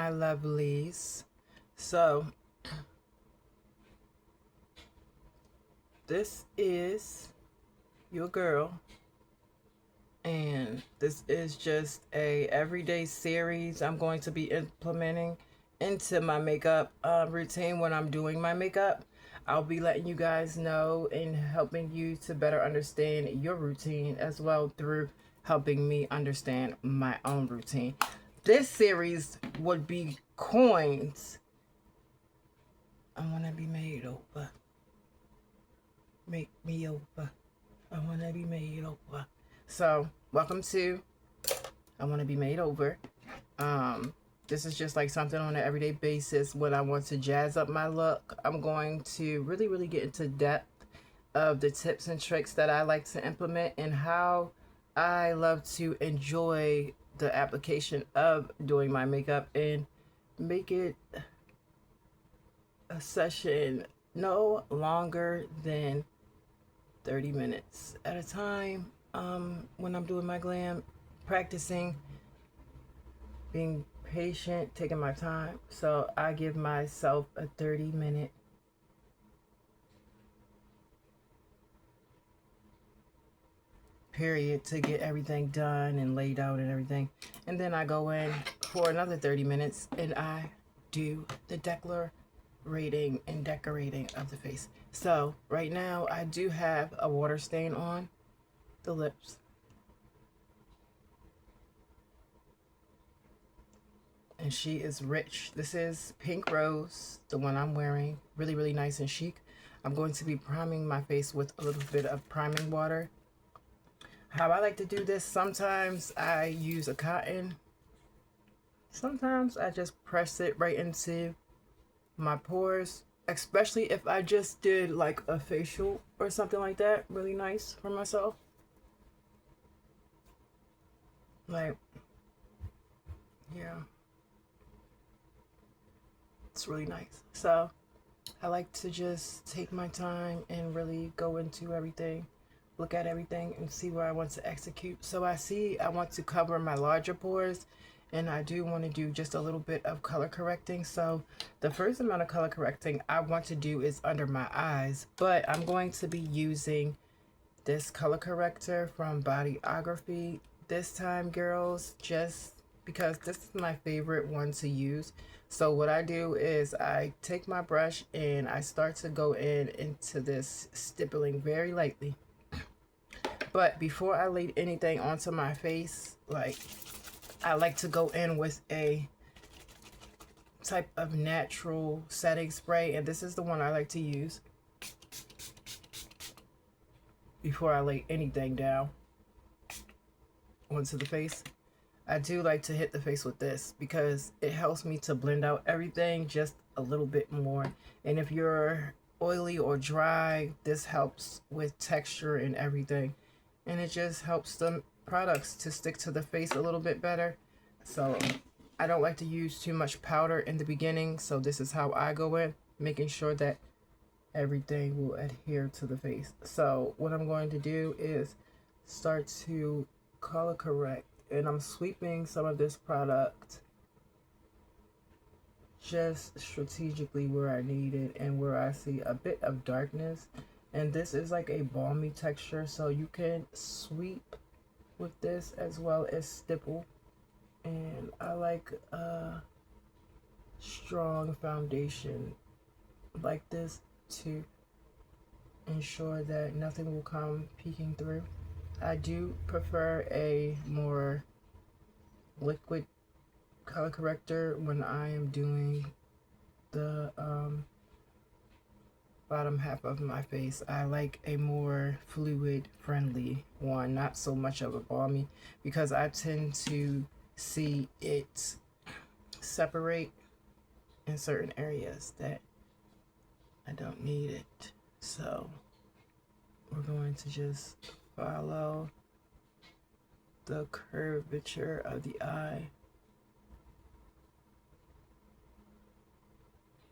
my lovelies. So, this is your girl, and this is just a everyday series I'm going to be implementing into my makeup routine when I'm doing my makeup. I'll be letting you guys know and helping you to better understand your routine as well through helping me understand my own routine. This series would be coins. I want to be made over. Make me over. I want to be made over. So, welcome to I Want to Be Made Over. This is just like something on an everyday basis when I want to jazz up my look. I'm going to really get into depth of the tips and tricks that I like to implement and how I love to enjoy the application of doing my makeup and make it a session no longer than 30 minutes at a time. When I'm doing my glam, practicing, being patient, taking my time. So I give myself a 30-minute period to get everything done and laid out and everything. And then I go in for another 30 minutes and I do the rating and decorating of the face. So right now I do have a water stain on the lips. And she is rich. This is Pink Rose, the one I'm wearing. Really nice and chic. I'm going to be priming my face with a little bit of priming water. How I like to do this, sometimes I use a cotton. Sometimes I just press it right into my pores, especially if I just did like a facial or something like that. Really nice for myself. Like, yeah. It's really nice. So I like to just take my time and really go into everything, look at everything and see where I want to execute. So I want to cover my larger pores, and I do want to do just a little bit of color correcting. So the first amount of color correcting I want to do is under my eyes, but I'm going to be using this color corrector from Bodyography this time, girls, just because this is my favorite one to use. So what I do is I take my brush and I start to go into this stippling very lightly. But before I lay anything onto my face, like, I like to go in with a type of natural setting spray, and this is the one I like to use before I lay anything down onto the face. I do like to hit the face with this because it helps me to blend out everything just a little bit more. And if you're oily or dry, this helps with texture and everything. And it just helps the products to stick to the face a little bit better. So I don't like to use too much powder in the beginning. So this is how I go in, making sure that everything will adhere to the face. So what I'm going to do is start to color correct, and I'm sweeping some of this product just strategically where I need it and where I see a bit of darkness. And this is like a balmy texture, so you can sweep with this as well as stipple. And I like a strong foundation like this to ensure that nothing will come peeking through. I do prefer a more liquid color corrector when I am doing the bottom half of my face. I like a more fluid friendly one, not so much of a balmy, because I tend to see it separate in certain areas that I don't need it. So we're going to just follow the curvature of the eye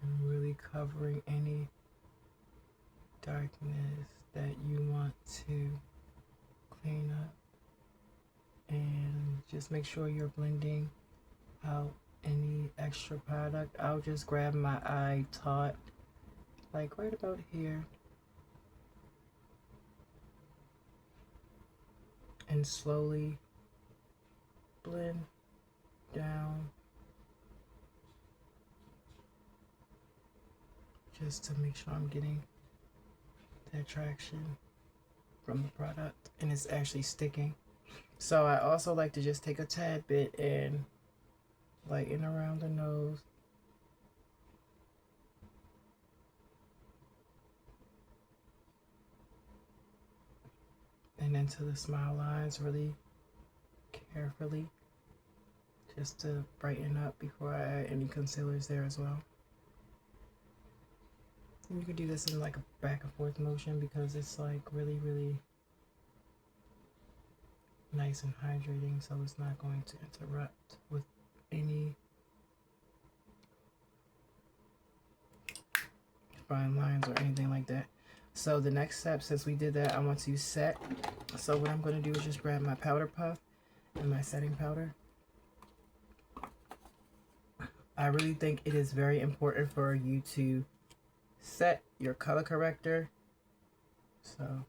and really covering any darkness that you want to clean up, and just make sure you're blending out any extra product, I'll just grab my eye tot, like right about here, and slowly blend down just to make sure I'm getting that traction from the product and it's actually sticking. So I also like to just take a tad bit and lighten around the nose. And into the smile lines really carefully, just to brighten up before I add any concealers there as well. And you can do this in like a back and forth motion because it's like really, really nice and hydrating, so it's not going to interrupt with any fine lines or anything like that. So the next step, since we did that, I want to set. So what I'm going to do is just grab my powder puff and my setting powder. I really think it is very important for you to set your color corrector. So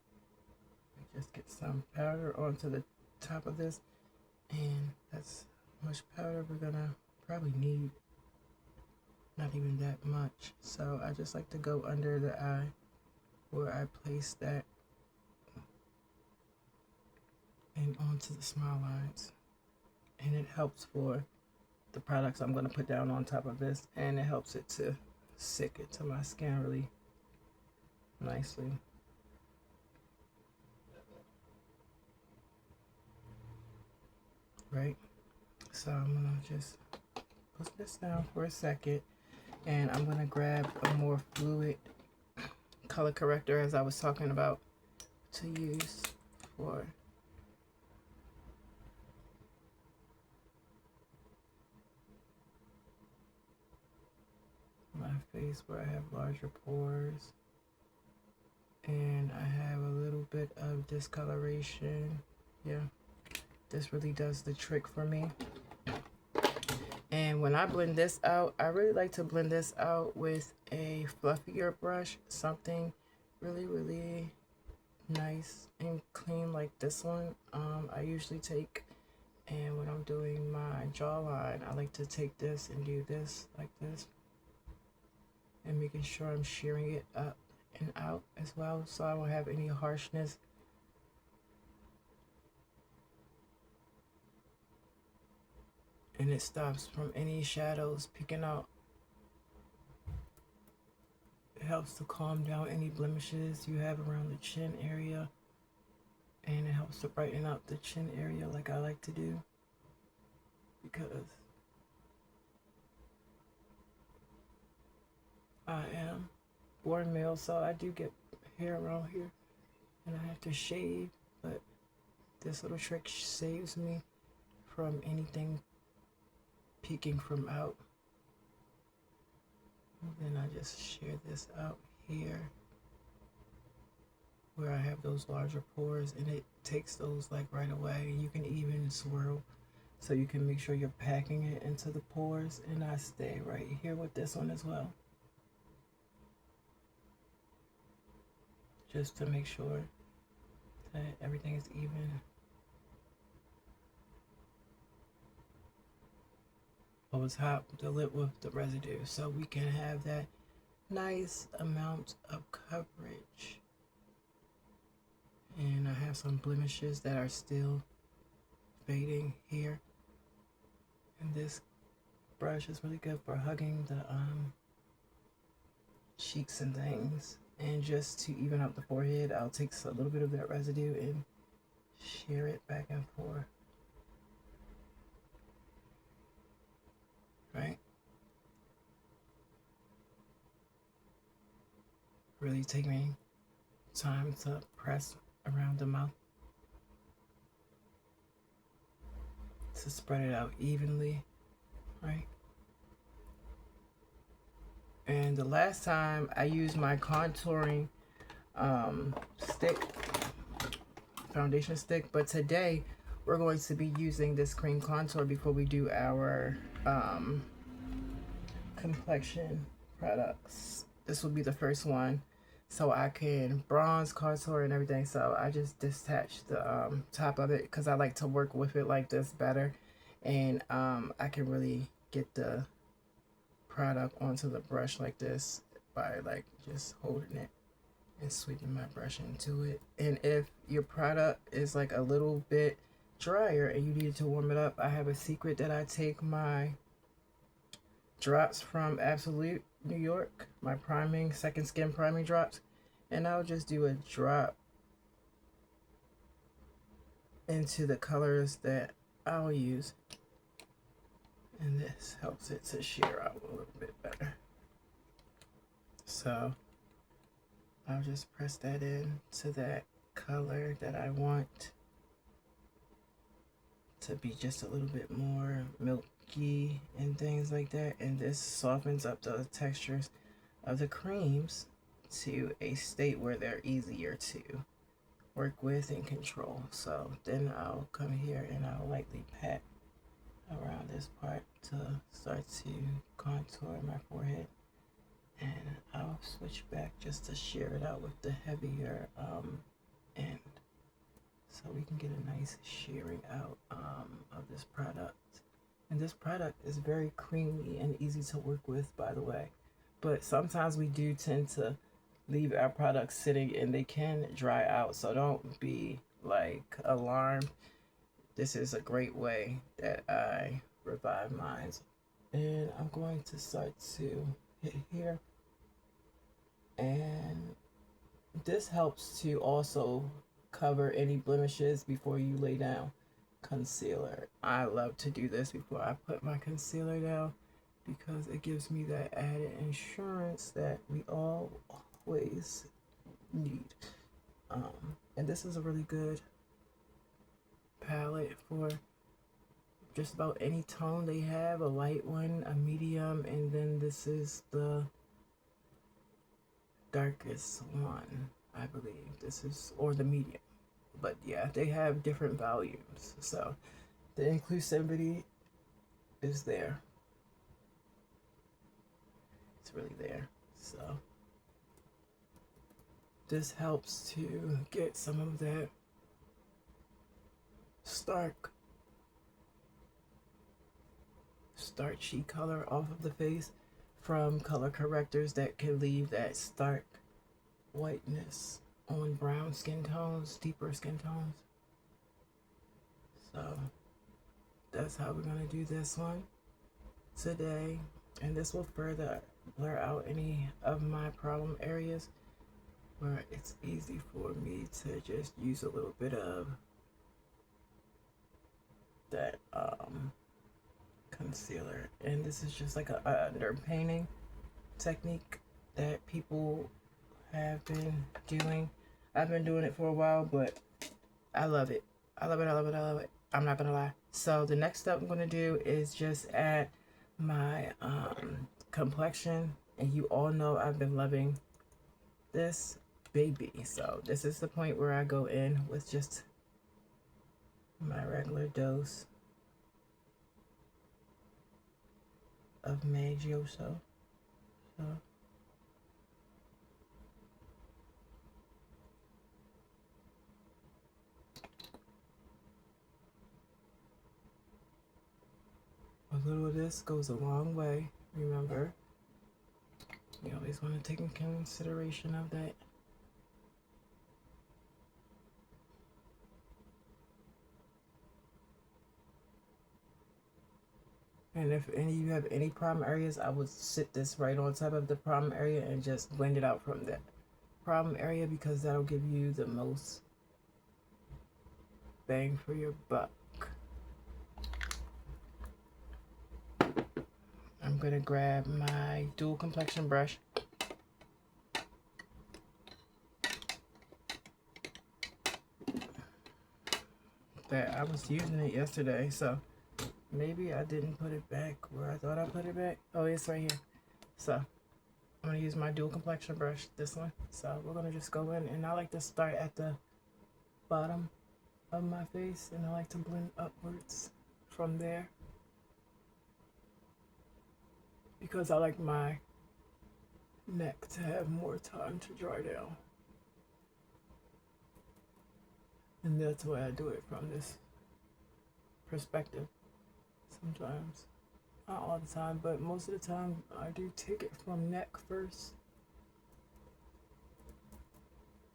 just get some powder onto the top of this, and that's how much powder we're gonna probably need. Not even that much. So I just like to go under the eye where I place that and onto the smile lines, and it helps for the products I'm going to put down on top of this, and it helps it to stick it to my skin really nicely. Right, so I'm gonna just put this down for a second, and I'm gonna grab a more fluid color corrector, as I was talking about, to use for my face where I have larger pores and I have a little bit of discoloration. Yeah, this really does the trick for me. And when I blend this out, I really like to blend this out with a fluffier brush, something really, really nice and clean like this one. I usually take, and when I'm doing my jawline, I like to take this and do this like this, and making sure I'm shearing it up and out as well, so I won't have any harshness. And it stops from any shadows peeking out. It helps to calm down any blemishes you have around the chin area, and it helps to brighten up the chin area like I like to do, because I am born male, so I do get hair around here and I have to shave, but this little trick saves me from anything peeking from out. And then I just shear this out here where I have those larger pores, and it takes those like right away. You can even swirl so you can make sure you're packing it into the pores, and I stay right here with this one as well, just to make sure that everything is even. Always hot the lip with the residue so we can have that nice amount of coverage. And I have some blemishes that are still fading here, and this brush is really good for hugging the cheeks and things. And just to even out the forehead, I'll take a little bit of that residue and shear it back and forth. Right? Really taking time to press around the mouth to spread it out evenly, right? And the last time I used my contouring stick, foundation stick, but today we're going to be using this cream contour before we do our complexion products. This will be the first one, so I can bronze, contour, and everything. So I just detached the top of it because I like to work with it like this better, and I can really get the product onto the brush like this by like just holding it and sweeping my brush into it. And if your product is like a little bit drier and you need to warm it up, I have a secret that I take my drops from Absolute New York, my priming, second skin priming drops, and I'll just do a drop into the colors that I'll use, and this helps it to sheer out a little bit better. So I'll just press that in to that color that I want to be just a little bit more milky and things like that, and this softens up the textures of the creams to a state where they're easier to work with and control. So then I'll come here and I'll lightly pat around this part to start to contour my forehead, and I'll switch back just to shear it out with the heavier end, so we can get a nice shearing out of this product. And this product is very creamy and easy to work with, by the way, but sometimes we do tend to leave our products sitting and they can dry out, so don't be like alarmed. This is a great way that I revive mine. And I'm going to start to hit here, and this helps to also cover any blemishes before you lay down concealer. I love to do this before I put my concealer down because it gives me that added insurance that we always need. And this is a really good palette for just about any tone they have, a light one, a medium, and then this is the darkest one, I believe. This is, or the medium. But yeah, they have different volumes, so the inclusivity is there. It's really there. So this helps to get some of that starchy color off of the face from color correctors that can leave that stark whiteness on brown skin tones, deeper skin tones. So that's how we're going to do this one today, and this will further blur out any of my problem areas where it's easy for me to just use a little bit of that concealer. And this is just like a underpainting technique that people have been doing. I've been doing it for a while, but I love it. I love it, I love it, I love it. I'm not gonna lie. So the next step I'm gonna do is just add my complexion, and you all know I've been loving this baby. So this is the point where I go in with just my regular dose of Maggiaso. So a little of this goes a long way. Remember, you always want to take in consideration of that. And if any of you have any problem areas, I would sit this right on top of the problem area and just blend it out from that problem area, because that'll give you the most bang for your buck. I'm gonna grab my dual complexion brush. That I was using it yesterday, so maybe I didn't put it back where I thought I put it back. Oh, it's right here. So I'm gonna use my dual complexion brush, this one. So we're gonna just go in, and I like to start at the bottom of my face, and I like to blend upwards from there, because I like my neck to have more time to dry down. And that's why I do it from this perspective sometimes. Not all the time, but most of the time I do take it from neck first.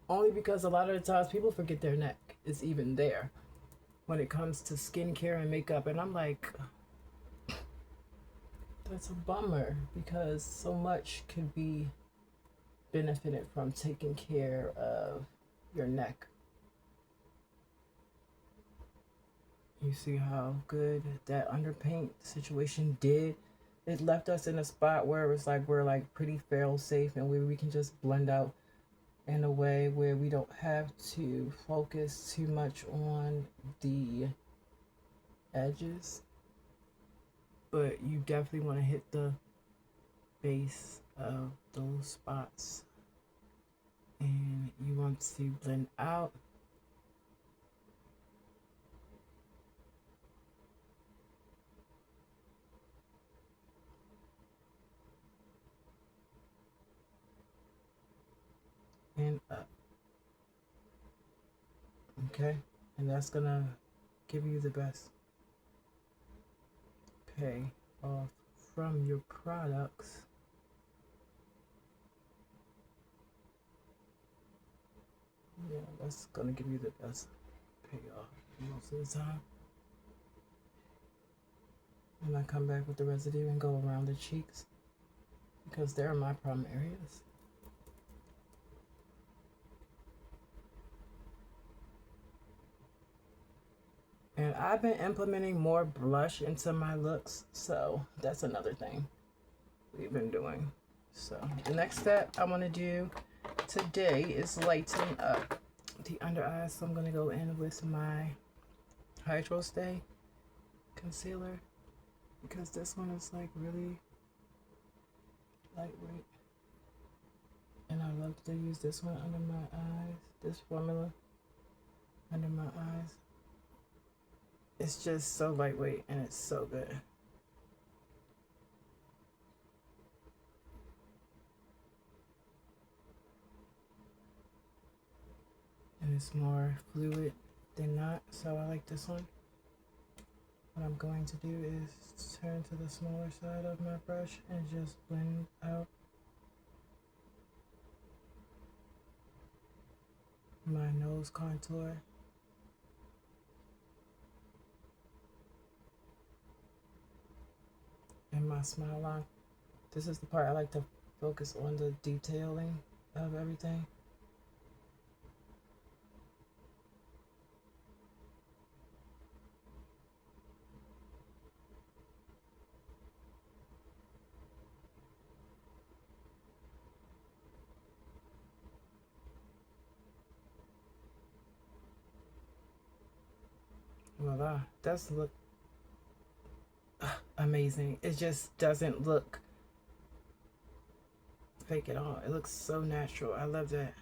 Only because a lot of the times people forget their neck is even there when it comes to skincare and makeup. And I'm like, that's a bummer because so much could be benefited from taking care of your neck. You see how good that underpaint situation did? It left us in a spot where it was like we're like pretty fail safe and we can just blend out in a way where we don't have to focus too much on the edges. But you definitely want to hit the base of those spots. And you want to blend out. And up. Okay? And that's gonna give you the best pay off from your products. Yeah, that's gonna give you the best payoff most of the time. And I come back with the residue and go around the cheeks because they're my problem areas. And I've been implementing more blush into my looks, so that's another thing we've been doing. So the next step I want to do today is lighten up the under eyes. So I'm going to go in with my Hydro Stay concealer because this one is like really lightweight. And I love to use this one under my eyes, this formula under my eyes. It's just so lightweight and it's so good. And it's more fluid than not, so I like this one. What I'm going to do is turn to the smaller side of my brush and just blend out my nose contour. And my smile line. This is the part I like to focus on, the detailing of everything. Voila, does look amazing. It just doesn't look fake at all. It looks so natural. I love that.